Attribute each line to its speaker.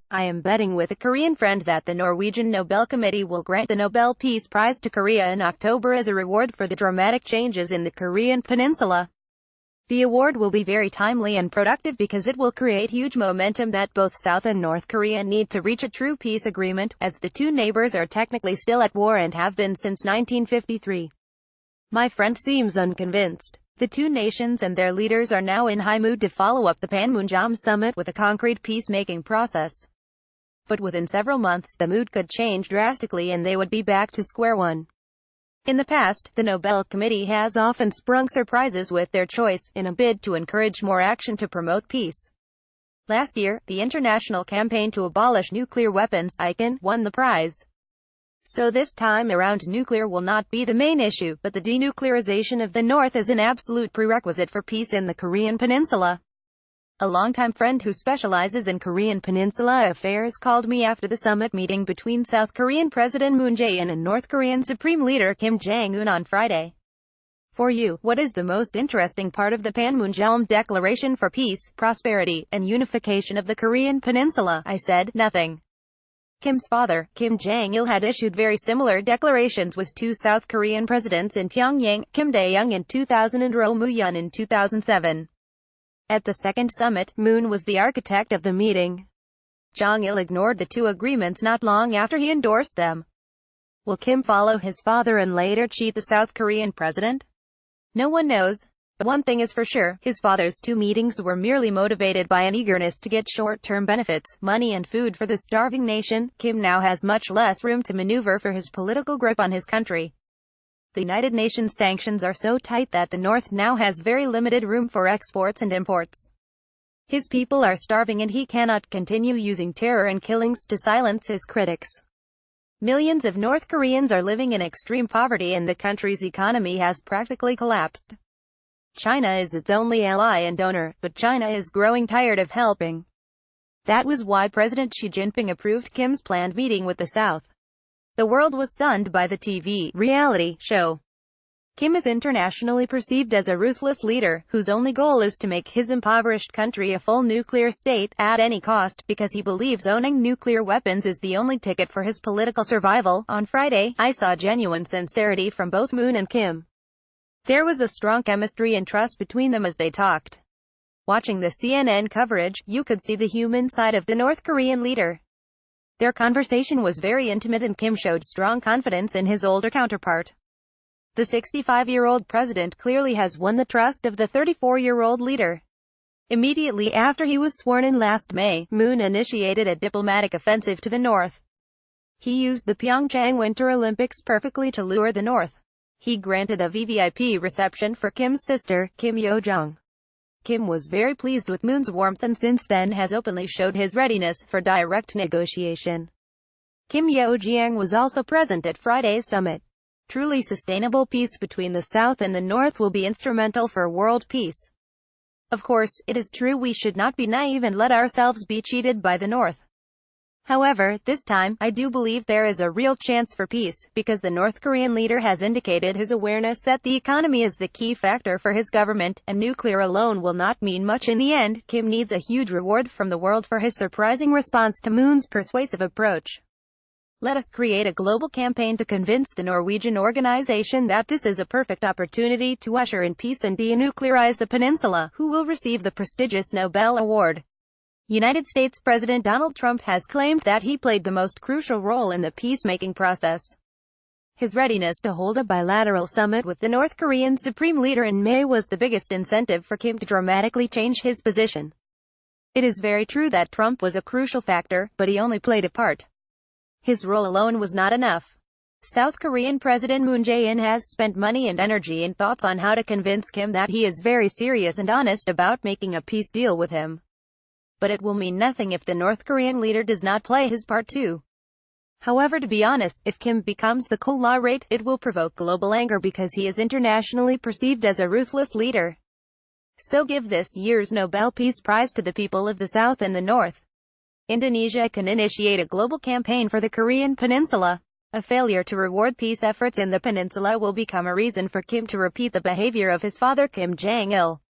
Speaker 1: I am betting with a Korean friend that the Norwegian Nobel Committee will grant the Nobel Peace Prize to Korea in October as a reward for the dramatic changes in the Korean Peninsula. The award will be very timely and productive because it will create huge momentum that both South and North Korea need to reach a true peace agreement, as the two neighbors are technically still at war and have been since 1953. My friend seems unconvinced. The two nations and their leaders are now in high mood to follow up the Panmunjom summit with a concrete peacemaking process. But within several months, the mood could change drastically and they would be back to square one. In the past, the Nobel Committee has often sprung surprises with their choice, in a bid to encourage more action to promote peace. Last year, the International Campaign to Abolish Nuclear Weapons, ICAN, won the prize. So this time around, nuclear will not be the main issue, but the denuclearization of the North is an absolute prerequisite for peace in the Korean Peninsula. A longtime friend who specializes in Korean Peninsula affairs called me after the summit meeting between South Korean President Moon Jae-in and North Korean Supreme Leader Kim Jong-un on Friday. For you, what is the most interesting part of the Panmunjom Declaration for Peace, Prosperity, and Unification of the Korean Peninsula? I said, nothing. Kim's father, Kim Jong-il, had issued very similar declarations with two South Korean presidents in Pyongyang, Kim Dae-jung in 2000 and Roh Moo-hyun in 2007. At the second summit, Moon was the architect of the meeting. Jong-il ignored the two agreements not long after he endorsed them. Will Kim follow his father and later cheat the South Korean president? No one knows. But one thing is for sure, his father's two meetings were merely motivated by an eagerness to get short-term benefits, money and food for the starving nation. Kim now has much less room to maneuver for his political grip on his country. The United Nations sanctions are so tight that the North now has very limited room for exports and imports. His people are starving and he cannot continue using terror and killings to silence his critics. Millions of North Koreans are living in extreme poverty and the country's economy has practically collapsed. China is its only ally and donor, but China is growing tired of helping. That was why President Xi Jinping approved Kim's planned meeting with the South. The world was stunned by the TV reality show. Kim is internationally perceived as a ruthless leader, whose only goal is to make his impoverished country a full nuclear state, at any cost, because he believes owning nuclear weapons is the only ticket for his political survival. On Friday, I saw genuine sincerity from both Moon and Kim. There was a strong chemistry and trust between them as they talked. Watching the CNN coverage, you could see the human side of the North Korean leader. Their conversation was very intimate and Kim showed strong confidence in his older counterpart. The 65-year-old president clearly has won the trust of the 34-year-old leader. Immediately after he was sworn in last May, Moon initiated a diplomatic offensive to the North. He used the Pyeongchang Winter Olympics perfectly to lure the North. He granted a VVIP reception for Kim's sister, Kim Yo-jong. Kim was very pleased with Moon's warmth and since then has openly showed his readiness for direct negotiation. Kim Yo-jong was also present at Friday's summit. Truly sustainable peace between the South and the North will be instrumental for world peace. Of course, it is true we should not be naive and let ourselves be cheated by the North. However, this time, I do believe there is a real chance for peace, because the North Korean leader has indicated his awareness that the economy is the key factor for his government, and nuclear alone will not mean much in the end. Kim needs a huge reward from the world for his surprising response to Moon's persuasive approach. Let us create a global campaign to convince the Norwegian organization that this is a perfect opportunity to usher in peace and denuclearize the peninsula, who will receive the prestigious Nobel Award. United States President Donald Trump has claimed that he played the most crucial role in the peacemaking process. His readiness to hold a bilateral summit with the North Korean Supreme Leader in May was the biggest incentive for Kim to dramatically change his position. It is very true that Trump was a crucial factor, but he only played a part. His role alone was not enough. South Korean President Moon Jae-in has spent money and energy and thoughts on how to convince Kim that he is very serious and honest about making a peace deal with him. But it will mean nothing if the North Korean leader does not play his part too. However, to be honest, if Kim becomes the co-laureate, it will provoke global anger because he is internationally perceived as a ruthless leader. So give this year's Nobel Peace Prize to the people of the South and the North. Indonesia can initiate a global campaign for the Korean Peninsula. A failure to reward peace efforts in the peninsula will become a reason for Kim to repeat the behavior of his father Kim Jong-il.